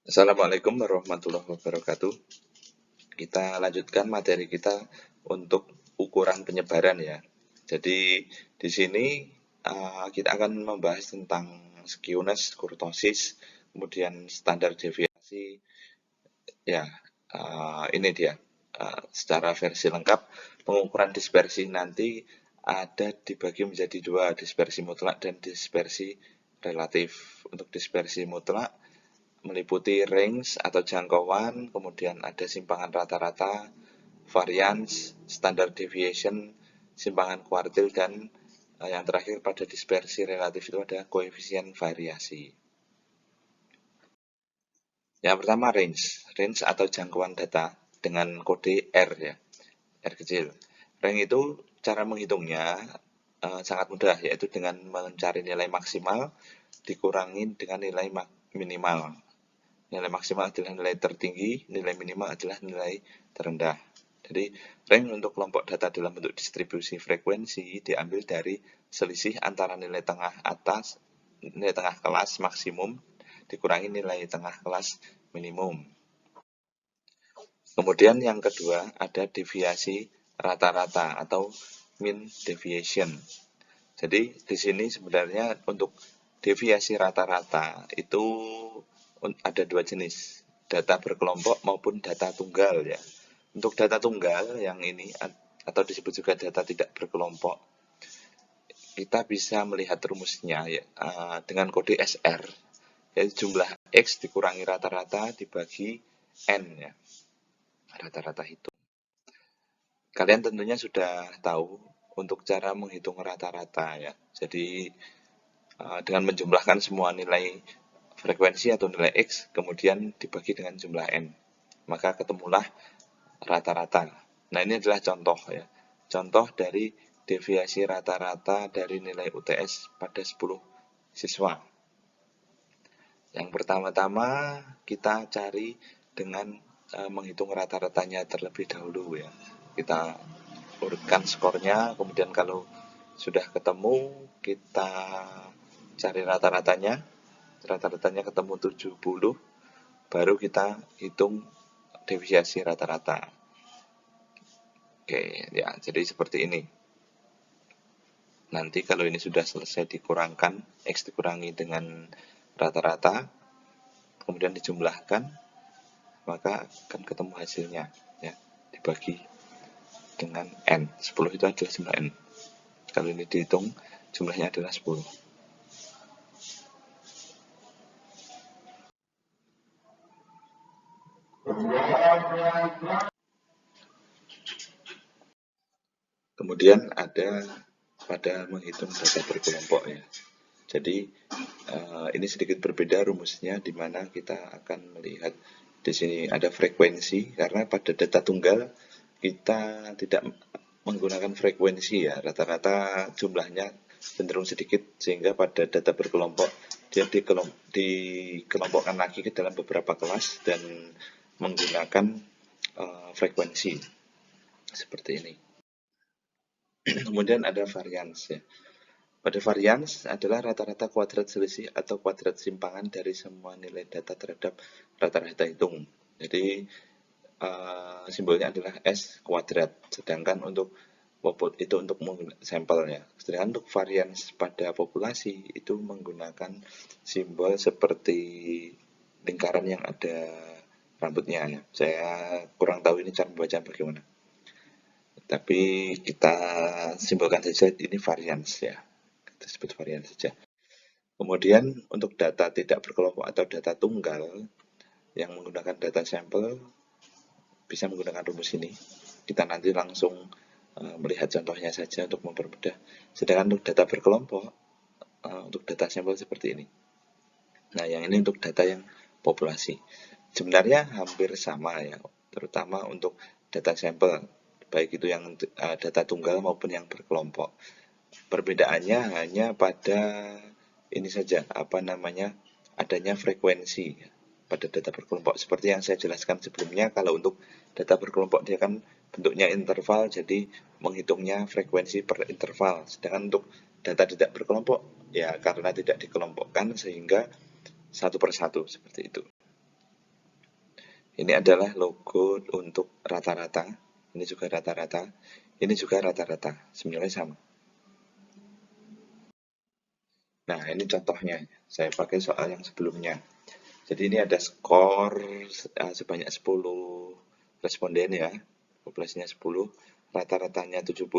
Assalamualaikum warahmatullahi wabarakatuh. Kita lanjutkan materi kita untuk ukuran penyebaran ya. Jadi di sini kita akan membahas tentang skewness, kurtosis, kemudian standar deviasi. Ya, ini dia secara versi lengkap. Pengukuran dispersi nanti ada dibagi menjadi dua, dispersi mutlak dan dispersi relatif. Untuk dispersi mutlak meliputi range atau jangkauan, kemudian ada simpangan rata-rata, variance, standard deviation, simpangan kuartil, dan yang terakhir pada dispersi relatif itu ada koefisien variasi. Yang pertama range, range atau jangkauan data dengan kode R ya, R kecil. Range itu cara menghitungnya sangat mudah, yaitu dengan mencari nilai maksimal dikurangi dengan nilai minimal. Nilai maksimal adalah nilai tertinggi, nilai minimal adalah nilai terendah. Jadi, range untuk kelompok data dalam bentuk distribusi frekuensi diambil dari selisih antara nilai tengah atas, nilai tengah kelas maksimum dikurangi nilai tengah kelas minimum. Kemudian yang kedua ada deviasi rata-rata atau mean deviation. Jadi di sini sebenarnya untuk deviasi rata-rata itu ada dua jenis, data berkelompok maupun data tunggal ya. Untuk data tunggal yang ini atau disebut juga data tidak berkelompok, kita bisa melihat rumusnya ya, dengan kode SR, yaitu jumlah X dikurangi rata-rata dibagi N ya, rata-rata itu. Kalian tentunya sudah tahu untuk cara menghitung rata-rata ya. Jadi dengan menjumlahkan semua nilai frekuensi atau nilai X, kemudian dibagi dengan jumlah N. Maka ketemulah rata-rata. Nah ini adalah contoh ya. Contoh dari deviasi rata-rata dari nilai UTS pada 10 siswa. Yang pertama-tama kita cari dengan menghitung rata-ratanya terlebih dahulu ya. Kita urutkan skornya, kemudian kalau sudah ketemu kita cari rata-ratanya. Rata-ratanya ketemu 70, baru kita hitung deviasi rata-rata. Oke, ya, jadi seperti ini. Nanti kalau ini sudah selesai dikurangkan, X dikurangi dengan rata-rata, kemudian dijumlahkan, maka akan ketemu hasilnya, ya, dibagi dengan N. 10 itu adalah jumlah N. Kalau ini dihitung, jumlahnya adalah 10. Kemudian ada pada menghitung data berkelompok ya. Jadi ini sedikit berbeda rumusnya, di mana kita akan melihat di sini ada frekuensi, karena pada data tunggal kita tidak menggunakan frekuensi ya, rata-rata jumlahnya cenderung sedikit, sehingga pada data berkelompok dia dikelompokkan lagi ke dalam beberapa kelas dan menggunakan frekuensi seperti ini. Kemudian ada variance ya. Pada variance adalah rata-rata kuadrat selisih atau kuadrat simpangan dari semua nilai data terhadap rata-rata hitung. Jadi simbolnya adalah S kuadrat. Sedangkan untuk itu untuk sampel ya. Sedangkan untuk variance pada populasi itu menggunakan simbol seperti lingkaran yang ada rambutnya ya. Saya kurang tahu ini cara membaca bagaimana. Tapi kita simbolkan saja ini variance ya. Kita sebut variance saja. Kemudian untuk data tidak berkelompok atau data tunggal yang menggunakan data sampel bisa menggunakan rumus ini. Kita nanti langsung melihat contohnya saja untuk mempermudah. Sedangkan untuk data berkelompok, untuk data sampel seperti ini. Nah, yang ini untuk data yang populasi. Sebenarnya hampir sama ya, terutama untuk data sampel, baik itu yang data tunggal maupun yang berkelompok. Perbedaannya hanya pada ini saja, adanya frekuensi pada data berkelompok. Seperti yang saya jelaskan sebelumnya, kalau untuk data berkelompok dia kan bentuknya interval, jadi menghitungnya frekuensi per interval. Sedangkan untuk data tidak berkelompok, ya karena tidak dikelompokkan sehingga satu per satu seperti itu. Ini adalah logo untuk rata-rata. Ini juga rata-rata. Ini juga rata-rata. Sebenarnya sama. Nah, ini contohnya. Saya pakai soal yang sebelumnya. Jadi ini ada skor sebanyak 10 responden ya. Populasinya 10, rata-ratanya 70.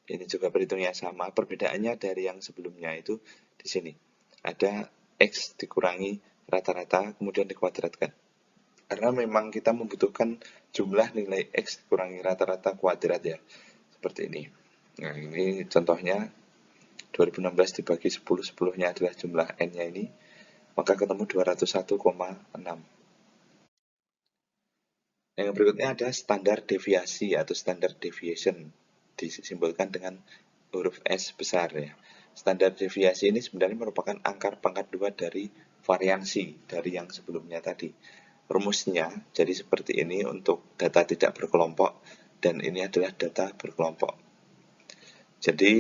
Ini juga perhitungnya sama. Perbedaannya dari yang sebelumnya itu di sini. Ada X dikurangi rata-rata, kemudian dikuadratkan. Karena memang kita membutuhkan jumlah nilai X dikurangi rata-rata kuadrat ya. Seperti ini. Nah, ini contohnya 2016 dibagi 10, 10-nya adalah jumlah N-nya ini, maka ketemu 201,6. Yang berikutnya ada standar deviasi atau standar deviation, disimbolkan dengan huruf S besar ya. Standar deviasi ini sebenarnya merupakan akar pangkat 2 dari variansi dari yang sebelumnya tadi. Rumusnya jadi seperti ini untuk data tidak berkelompok, dan ini adalah data berkelompok. Jadi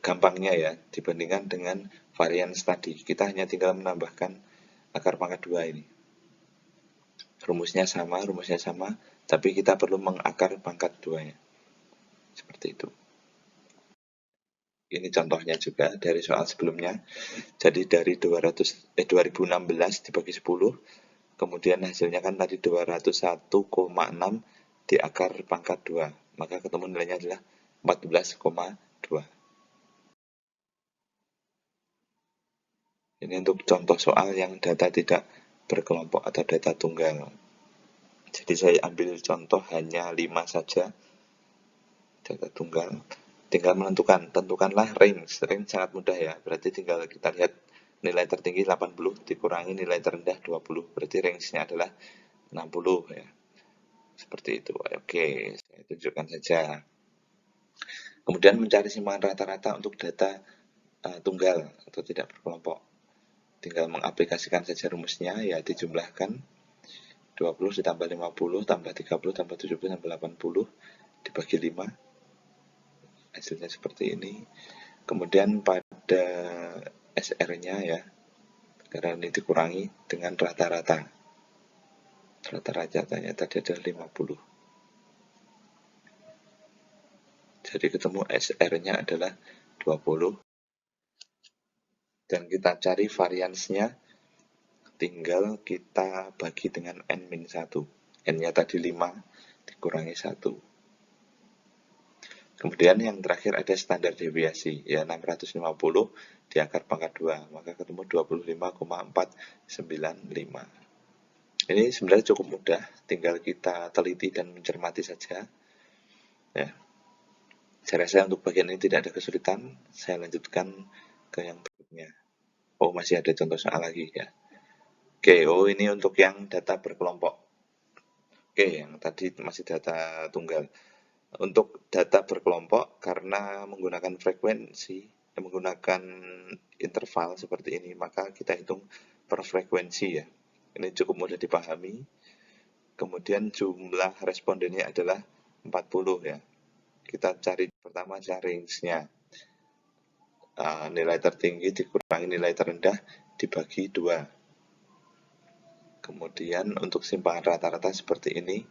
gampangnya ya, dibandingkan dengan varians tadi, kita hanya tinggal menambahkan akar pangkat 2 ini. Rumusnya sama, tapi kita perlu mengakar pangkat 2-nya. Seperti itu. Ini contohnya juga dari soal sebelumnya. Jadi dari 2016 dibagi 10, kemudian hasilnya kan tadi 201,6 di akar pangkat 2. Maka ketemu nilainya adalah 14,2. Ini untuk contoh soal yang data tidak berkelompok atau data tunggal. Jadi saya ambil contoh hanya 5 saja data tunggal. Tinggal tentukanlah range. Range sangat mudah ya. Berarti tinggal kita lihat nilai tertinggi 80 dikurangi nilai terendah 20. Berarti range-nya adalah 60 ya. Seperti itu. Oke, saya tunjukkan saja. Kemudian mencari simpangan rata-rata untuk data tunggal atau tidak berkelompok. Tinggal mengaplikasikan saja rumusnya, ya dijumlahkan 20 ditambah 50 tambah 30 tambah 70 tambah 80 dibagi 5, hasilnya seperti ini. Kemudian pada SR-nya ya, karena ini dikurangi dengan rata-rata. Rata-ratanya tadi ada 50. Jadi ketemu SR-nya adalah 20. Dan kita cari variansnya, tinggal kita bagi dengan N-1. N-nya tadi 5 dikurangi 1. Kemudian yang terakhir ada standar deviasi, ya 650 di akar pangkat 2, maka ketemu 25,495. Ini sebenarnya cukup mudah, tinggal kita teliti dan mencermati saja. Ya. Saya rasa untuk bagian ini tidak ada kesulitan, saya lanjutkan ke yang berikutnya. Oh, masih ada contoh soal lagi ya. Oke, ini untuk yang data berkelompok. Oke, yang tadi masih data tunggal. Untuk data berkelompok, karena menggunakan frekuensi, menggunakan interval seperti ini, maka kita hitung per frekuensi ya. Ini cukup mudah dipahami. Kemudian jumlah respondennya adalah 40 ya. Kita cari pertama range-nya. Nilai tertinggi dikurangi nilai terendah dibagi 2. Kemudian untuk simpangan rata-rata seperti ini.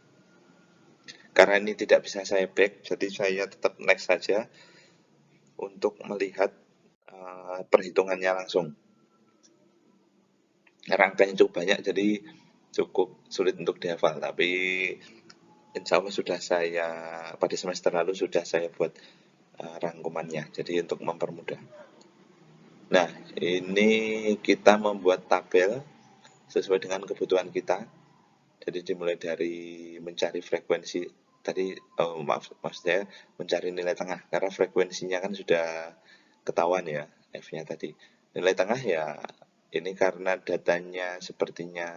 Karena ini tidak bisa saya back, jadi saya tetap next saja untuk melihat perhitungannya langsung. Rangkanya cukup banyak, jadi cukup sulit untuk dihafal, tapi insya Allah sudah saya, pada semester lalu sudah saya buat rangkumannya, jadi untuk mempermudah. Nah, ini kita membuat tabel sesuai dengan kebutuhan kita. Jadi dimulai dari mencari frekuensi tadi, maaf saya mencari nilai tengah, karena frekuensinya kan sudah ketahuan ya, F-nya tadi. Nilai tengah ya, ini karena datanya sepertinya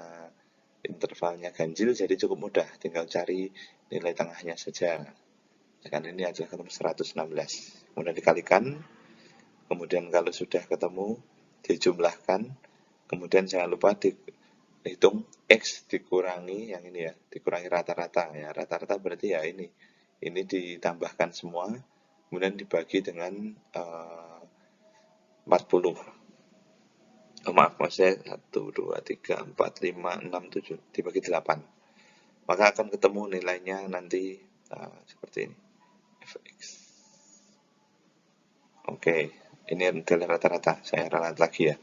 intervalnya ganjil, jadi cukup mudah, tinggal cari nilai tengahnya saja. Kan ini adalah ketemu 116. Kemudian dikalikan, kemudian kalau sudah ketemu dijumlahkan, kemudian jangan lupa dihitung X dikurangi yang ini ya, dikurangi rata-rata ya. Rata-rata berarti ya ini ditambahkan semua, kemudian dibagi dengan 40. maaf, maksudnya 1, 2, 3, 4, 5, 6, 7 dibagi 8. Maka akan ketemu nilainya nanti seperti ini. Fx. Oke, ini adalah rata-rata. Saya ralat lagi ya.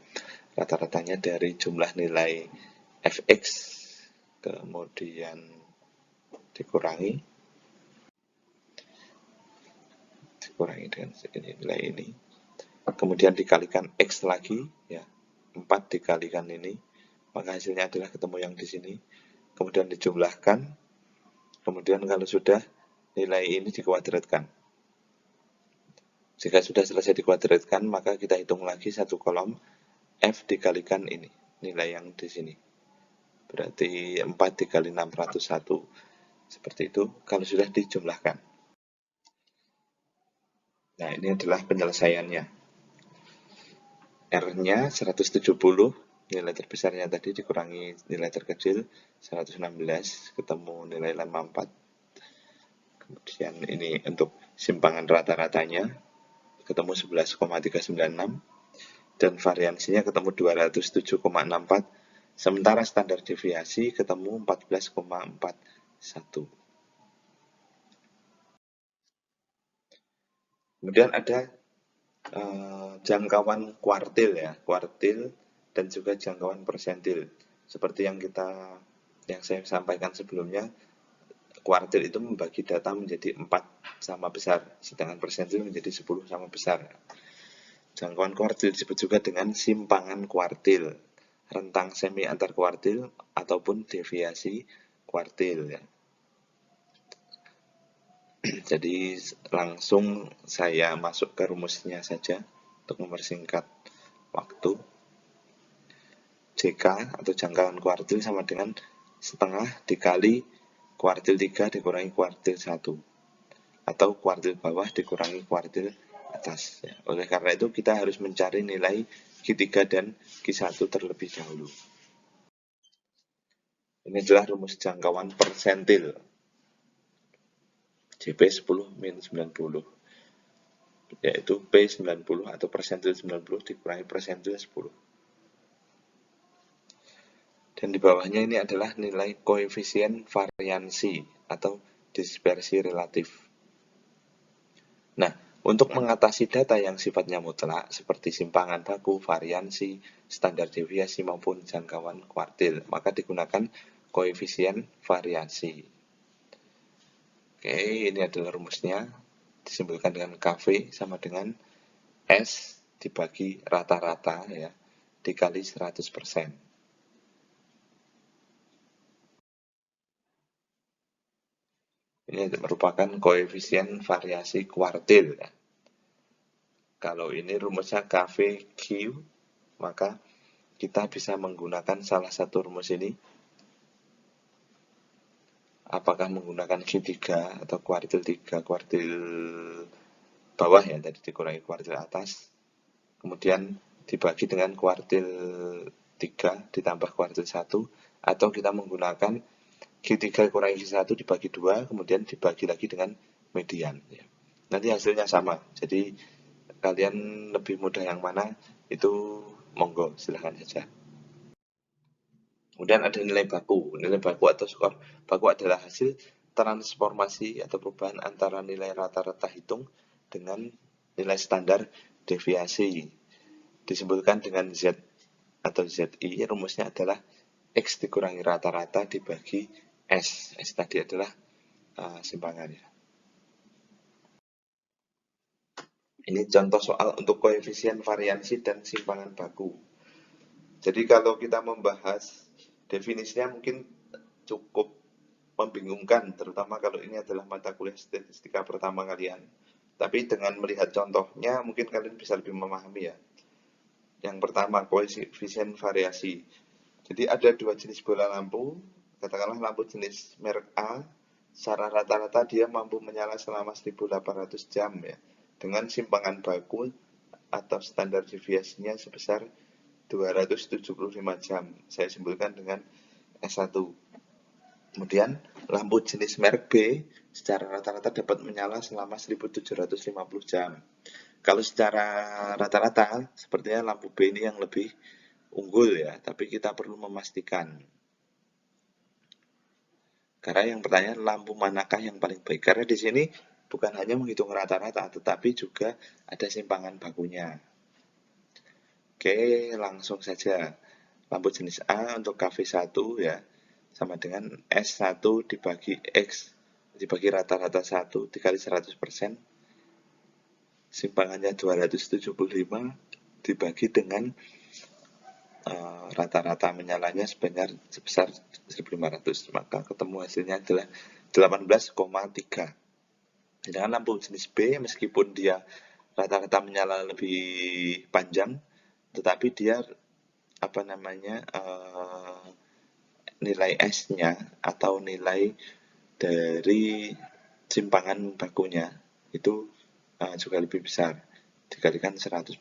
Rata-ratanya dari jumlah nilai fx kemudian dikurangi dengan nilai ini, kemudian dikalikan x lagi ya, 4 dikalikan ini, maka hasilnya adalah ketemu yang di sini, kemudian dijumlahkan, kemudian kalau sudah nilai ini dikuadratkan. Jika sudah selesai dikuadratkan, maka kita hitung lagi satu kolom f dikalikan ini, nilai yang di sini. Berarti 4 dikali 601 seperti itu kalau sudah dijumlahkan. Nah, ini adalah penyelesaiannya. R-nya 170, nilai terbesarnya tadi dikurangi nilai terkecil 116, ketemu nilai 54. Kemudian ini untuk simpangan rata-ratanya ketemu 11,396 dan variansinya ketemu 207,64, sementara standar deviasi ketemu 14,41. Kemudian ada jangkauan kuartil ya, kuartil dan juga jangkauan persentil. Seperti yang saya sampaikan sebelumnya, kuartil itu membagi data menjadi 4 sama besar, sedangkan persentil menjadi 10 sama besar. Jangkauan kuartil disebut juga dengan simpangan kuartil, rentang semi antar kuartil ataupun deviasi kuartil ya. Jadi langsung saya masuk ke rumusnya saja untuk mempersingkat waktu. JK atau jangkauan kuartil sama dengan setengah dikali kuartil 3 dikurangi kuartil 1, atau kuartil bawah dikurangi kuartil atas ya. Oleh karena itu kita harus mencari nilai Q3 dan Q1 terlebih dahulu. Ini adalah rumus jangkauan persentil. JP 10 min 90, yaitu P90 atau persentil 90 dikurangi persentil 10. Dan di bawahnya ini adalah nilai koefisien variansi atau dispersi relatif. Nah, untuk mengatasi data yang sifatnya mutlak seperti simpangan baku, variansi, standar deviasi maupun jangkauan kuartil, maka digunakan koefisien variasi. Oke, ini adalah rumusnya, disimpulkan dengan KV sama dengan S dibagi rata-rata ya, dikali 100%. Ini merupakan koefisien variasi kuartil ya. Kalau ini rumusnya KVQ, maka kita bisa menggunakan salah satu rumus ini. Apakah menggunakan Q3 atau kuartil 3, kuartil bawah ya, tadi dikurangi kuartil atas, kemudian dibagi dengan kuartil 3 ditambah kuartil 1, atau kita menggunakan Q3 kurangi Q1 dibagi 2, kemudian dibagi lagi dengan median ya. Nanti hasilnya sama, jadi kalian lebih mudah yang mana itu monggo, silahkan saja. Kemudian ada nilai baku. Nilai baku atau skor baku adalah hasil transformasi atau perubahan antara nilai rata-rata hitung dengan nilai standar deviasi. Disebutkan dengan Z atau ZI, rumusnya adalah X dikurangi rata-rata dibagi S. S tadi adalah simpangannya. Ini contoh soal untuk koefisien variansi dan simpangan baku. Jadi kalau kita membahas definisinya mungkin cukup membingungkan, terutama kalau ini adalah mata kuliah statistika pertama kalian. Tapi dengan melihat contohnya mungkin kalian bisa lebih memahami ya. Yang pertama, koefisien variasi. Jadi ada dua jenis bola lampu, katakanlah lampu jenis merek A, secara rata-rata dia mampu menyala selama 1800 jam ya, dengan simpangan baku atau standar deviasinya sebesar 275 jam. Saya simpulkan dengan S1. Kemudian lampu jenis merek B secara rata-rata dapat menyala selama 1750 jam. Kalau secara rata-rata sepertinya lampu B ini yang lebih unggul ya, tapi kita perlu memastikan. Karena yang pertanyaan lampu manakah yang paling baik? Karena di sini bukan hanya menghitung rata-rata, tetapi juga ada simpangan bakunya. Oke, langsung saja. Lampu jenis A untuk KV1 ya, sama dengan S1 dibagi X, dibagi rata-rata 1 dikali 100%, simpangannya 275 dibagi dengan rata-rata menyalanya sebesar 1500, maka ketemu hasilnya adalah 18,3. Sedangkan lampu jenis B meskipun dia rata-rata menyala lebih panjang, tetapi dia nilai S-nya atau nilai dari simpangan bakunya itu juga lebih besar dikalikan 100%.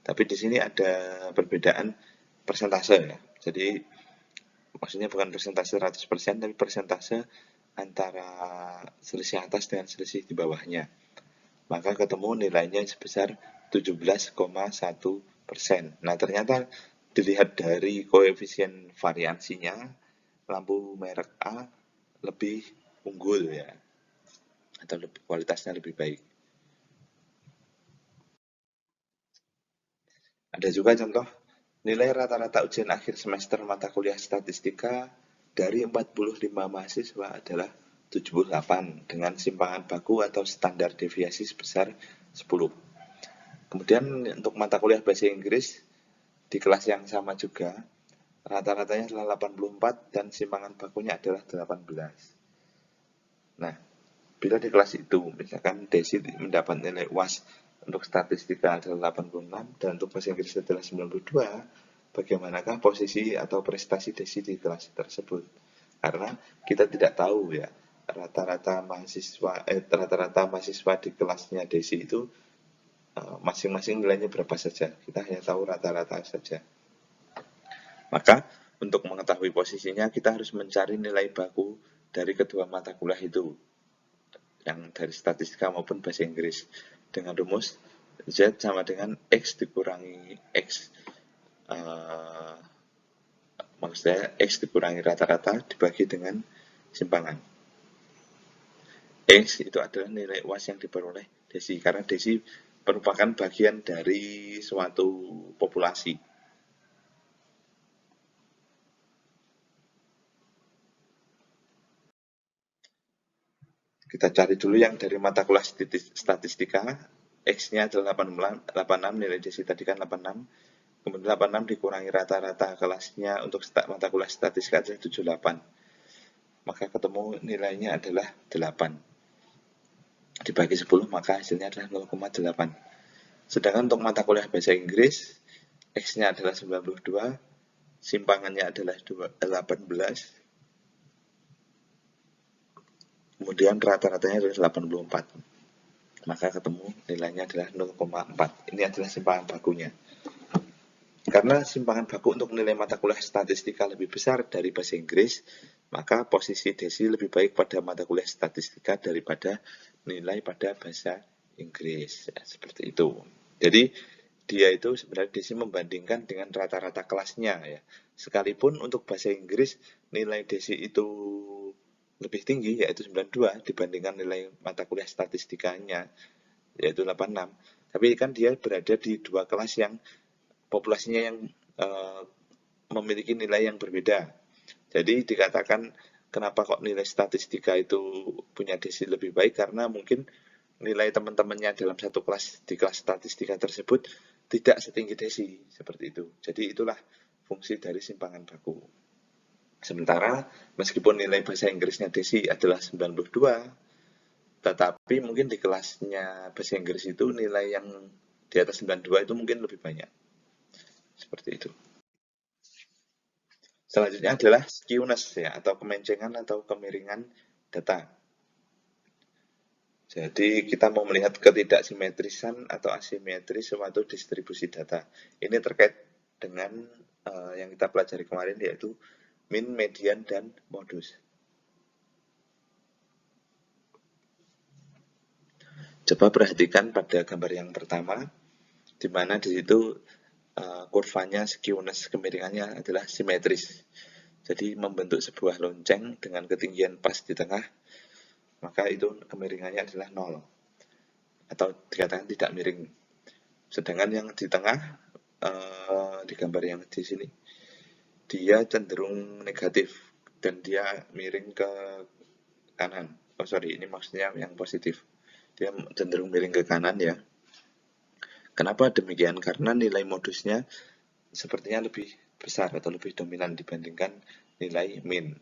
Tapi di sini ada perbedaan persentase ya. Jadi maksudnya bukan persentase 100%, tapi persentase antara selisih atas dengan selisih di bawahnya. Maka ketemu nilainya sebesar 17,1%. Nah, ternyata dilihat dari koefisien variansinya, lampu merek A lebih unggul ya, atau kualitasnya lebih baik. Ada juga contoh nilai rata-rata ujian akhir semester mata kuliah statistika dari 45 mahasiswa adalah 78 dengan simpangan baku atau standar deviasi sebesar 10. Kemudian untuk mata kuliah bahasa Inggris di kelas yang sama juga, rata-ratanya adalah 84 dan simpangan bakunya adalah 18. Nah, bila di kelas itu, misalkan Desi mendapat nilai UAS untuk statistika adalah 86 dan untuk bahasa Inggris adalah 92, bagaimanakah posisi atau prestasi Desi di kelas tersebut? Karena kita tidak tahu ya, rata-rata mahasiswa di kelasnya Desi itu masing-masing nilainya berapa saja. Kita hanya tahu rata-rata saja. Maka untuk mengetahui posisinya kita harus mencari nilai baku dari kedua mata kuliah itu, yang dari statistika maupun bahasa Inggris, dengan rumus Z sama dengan X dikurangi X, maksudnya X dikurangi rata-rata dibagi dengan simpangan. X itu adalah nilai UAS yang diperoleh Desi, karena Desi merupakan bagian dari suatu populasi. Kita cari dulu yang dari mata kuliah statistika. X-nya adalah 86, nilai Desi tadi kan 86. Kemudian 86 dikurangi rata-rata kelasnya untuk mata kuliah statistika adalah 78. Maka ketemu nilainya adalah 8. Dibagi 10 maka hasilnya adalah 0,8. Sedangkan untuk mata kuliah bahasa Inggris, X-nya adalah 92, simpangannya adalah 18, kemudian rata-ratanya adalah 84. Maka ketemu nilainya adalah 0,4. Ini adalah simpangan bakunya. Karena simpangan baku untuk nilai mata kuliah statistika lebih besar dari bahasa Inggris, maka posisi Desi lebih baik pada mata kuliah statistika daripada nilai pada bahasa Inggris. Ya, seperti itu. Jadi dia itu sebenarnya Desi membandingkan dengan rata-rata kelasnya ya. Sekalipun untuk bahasa Inggris nilai Desi itu lebih tinggi yaitu 92 dibandingkan nilai mata kuliah statistikanya yaitu 86. Tapi kan dia berada di dua kelas yang populasinya yang memiliki nilai yang berbeda. Jadi dikatakan kenapa kok nilai statistika itu punya Desi lebih baik, karena mungkin nilai teman-temannya dalam satu kelas di kelas statistika tersebut tidak setinggi Desi, seperti itu. Jadi itulah fungsi dari simpangan baku. Sementara meskipun nilai bahasa Inggrisnya Desi adalah 92, tetapi mungkin di kelasnya bahasa Inggris itu nilai yang di atas 92 itu mungkin lebih banyak. Seperti itu. Selanjutnya adalah skewness ya, atau kemencengan atau kemiringan data. Jadi kita mau melihat ketidaksimetrisan atau asimetris suatu distribusi data. Ini terkait dengan yang kita pelajari kemarin, yaitu min, median, dan modus. Coba perhatikan pada gambar yang pertama, di mana di situ kurvanya, skewness kemiringannya adalah simetris. Jadi membentuk sebuah lonceng dengan ketinggian pas di tengah, maka itu kemiringannya adalah 0 atau dikatakan tidak miring. Sedangkan yang di tengah, di gambar yang di sini, dia cenderung negatif dan dia miring ke kanan. Oh sorry, ini maksudnya yang positif. Dia cenderung miring ke kanan ya. Kenapa demikian? Karena nilai modusnya sepertinya lebih besar atau lebih dominan dibandingkan nilai min.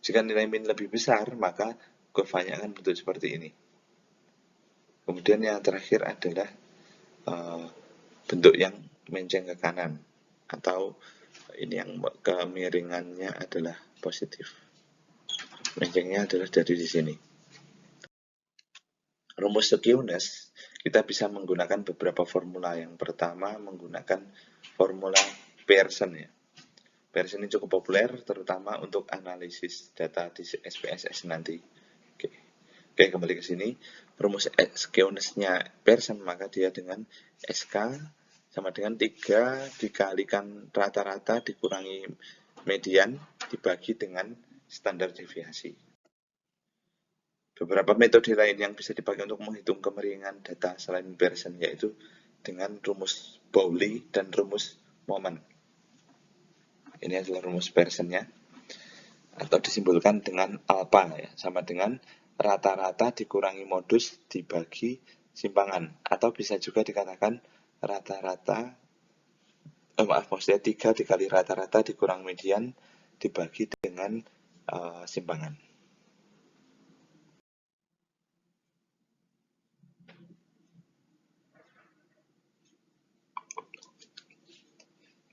Jika nilai min lebih besar, maka kurvanya akan bentuk seperti ini. Kemudian yang terakhir adalah bentuk yang menceng ke kanan, atau ini yang kemiringannya adalah positif. Mencengnya adalah dari di sini. Rumus skewness kita bisa menggunakan beberapa formula. Yang pertama menggunakan formula Pearson ya. Pearson ini cukup populer terutama untuk analisis data di SPSS nanti. Oke, kembali ke sini. Rumus skewness-nya Pearson, maka dia dengan SK sama dengan 3 dikalikan rata-rata dikurangi median dibagi dengan standar deviasi. Beberapa metode lain yang bisa dipakai untuk menghitung kemiringan data selain Pearson yaitu dengan rumus Pauli dan rumus Moment. Ini adalah rumus Pearson-nya, atau disimbolkan dengan alpha ya, sama dengan rata-rata dikurangi modus dibagi simpangan, atau bisa juga dikatakan rata-rata maksudnya 3 dikali rata-rata dikurang median dibagi dengan simpangan.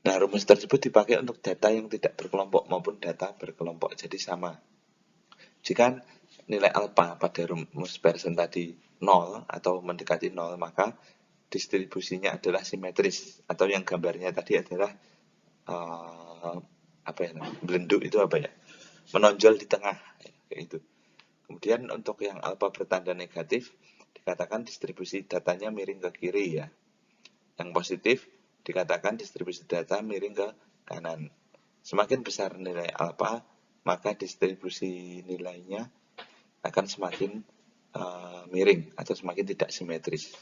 Nah, rumus tersebut dipakai untuk data yang tidak berkelompok maupun data berkelompok, jadi sama. Jika nilai alpha pada rumus Pearson tadi 0 atau mendekati 0, maka distribusinya adalah simetris, atau yang gambarnya tadi adalah belenduk itu apa ya? Menonjol di tengah, kayak itu. Kemudian untuk yang alpha bertanda negatif, dikatakan distribusi datanya miring ke kiri ya. Yang positif dikatakan distribusi data miring ke kanan. Semakin besar nilai alpha, maka distribusi nilainya akan semakin miring atau semakin tidak simetris.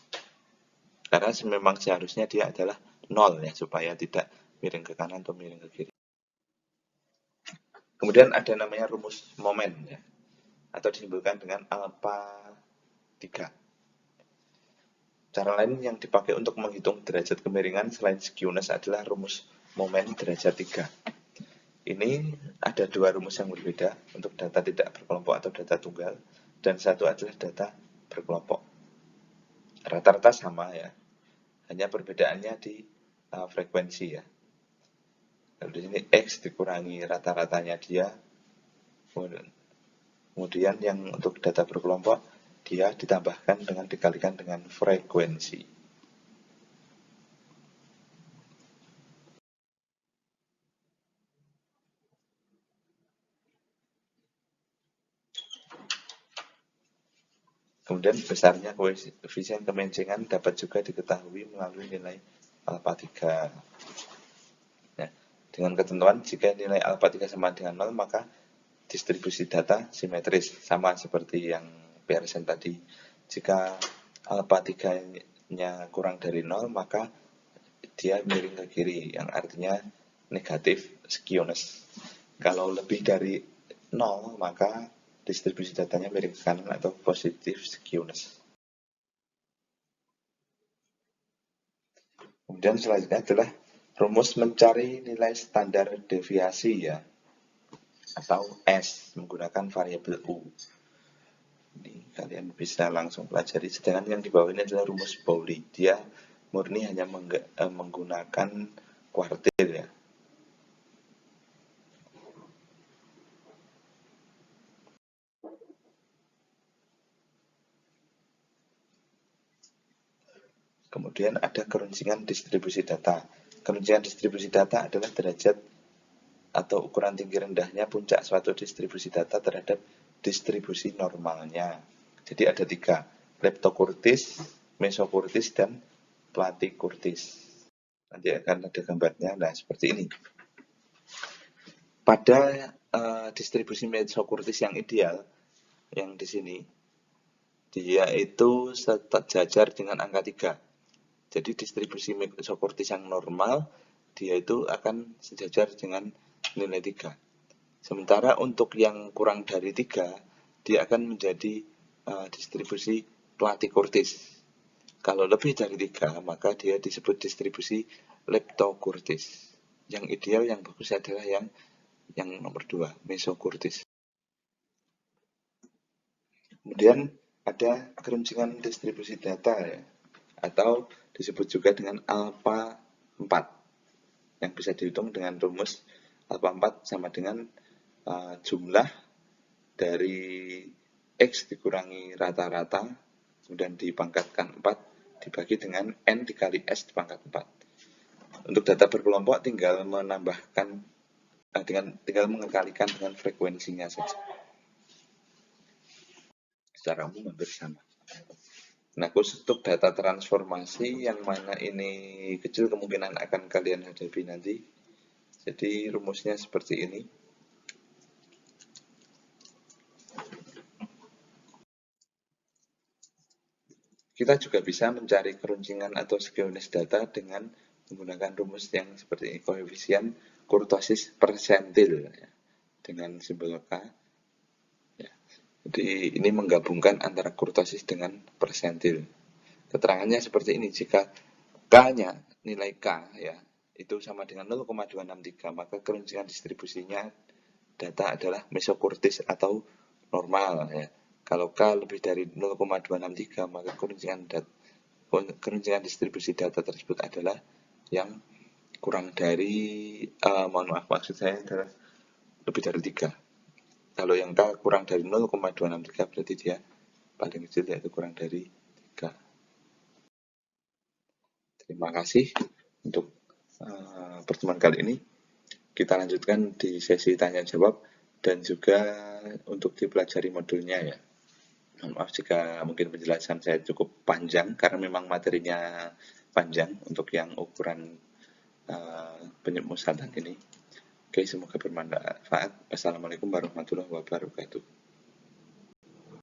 Karena memang seharusnya dia adalah 0 ya, supaya tidak miring ke kanan atau miring ke kiri. Kemudian ada namanya rumus moment ya, atau disimbolkan dengan alpha 3. Cara lain yang dipakai untuk menghitung derajat kemiringan selain skewness adalah rumus moment derajat 3. Ini ada 2 rumus yang berbeda untuk data tidak berkelompok atau data tunggal, dan satu adalah data berkelompok. Rata-rata sama ya, hanya perbedaannya di frekuensi ya. Lalu di sini X dikurangi rata-ratanya dia, kemudian yang untuk data berkelompok dia ditambahkan dengan dikalikan dengan frekuensi. Kemudian besarnya koefisien kemencengan dapat juga diketahui melalui nilai alpha 3. Nah, dengan ketentuan jika nilai alpha 3 sama dengan 0, maka distribusi data simetris, sama seperti yang Pearson tadi. Jika alpha 3-nya kurang dari 0, maka dia miring ke kiri, yang artinya negatif skewness. Kalau lebih dari 0, maka distribusi datanya miring ke kanan atau positif skewness. Kemudian selanjutnya adalah rumus mencari nilai standar deviasi ya, atau S menggunakan variabel U. Ini kalian bisa langsung pelajari. Sedangkan yang di bawah ini adalah rumus Pauli. Dia murni hanya menggunakan kuartil ya. Kemudian ada keruncingan distribusi data. Keruncingan distribusi data adalah derajat atau ukuran tinggi rendahnya puncak suatu distribusi data terhadap distribusi normalnya. Jadi ada 3, leptokurtis, mesokurtis, dan platykurtis. Nanti akan ada gambarnya. Nah, seperti ini. Pada distribusi mesokurtis yang ideal, yang di sini, dia itu sejajar dengan angka 3. Jadi distribusi mesokurtis yang normal, dia itu akan sejajar dengan nilai 3. Sementara untuk yang kurang dari 3, dia akan menjadi distribusi platykurtis. Kalau lebih dari 3, maka dia disebut distribusi leptokurtis. Yang ideal, yang bagus adalah yang nomor 2, mesokurtis. Kemudian ada keruncingan distribusi data ya, atau disebut juga dengan alpha 4, yang bisa dihitung dengan rumus alpha 4 sama dengan jumlah dari X dikurangi rata-rata, kemudian dipangkatkan 4, dibagi dengan N dikali S dipangkat 4. Untuk data berkelompok tinggal menambahkan, tinggal mengekalikan dengan frekuensinya saja. Secara umum hampir sama. Nah, khusus untuk data transformasi yang mana ini kecil kemungkinan akan kalian hadapi nanti. Jadi rumusnya seperti ini. Kita juga bisa mencari keruncingan atau skewness data dengan menggunakan rumus yang seperti ini, koefisien kurtosis persentil ya, dengan simbol K. Ya. Jadi ini menggabungkan antara kurtosis dengan persentil. Keterangannya seperti ini, jika K-nya, nilai K ya, itu sama dengan 0,263, maka keruncingan distribusinya data adalah mesokurtis atau normal ya. Kalau K lebih dari 0,263, maka keruncingan distribusi data tersebut adalah yang kurang dari, maksud saya adalah lebih dari 3. Kalau yang K kurang dari 0,263 berarti dia paling kecil, yaitu kurang dari 3. Terima kasih untuk pertemuan kali ini. Kita lanjutkan di sesi tanya jawab dan juga untuk dipelajari modulnya ya. Maaf jika mungkin penjelasan saya cukup panjang karena memang materinya panjang untuk yang ukuran penyemustatan ini. Oke, semoga bermanfaat. Wassalamualaikum warahmatullahi wabarakatuh.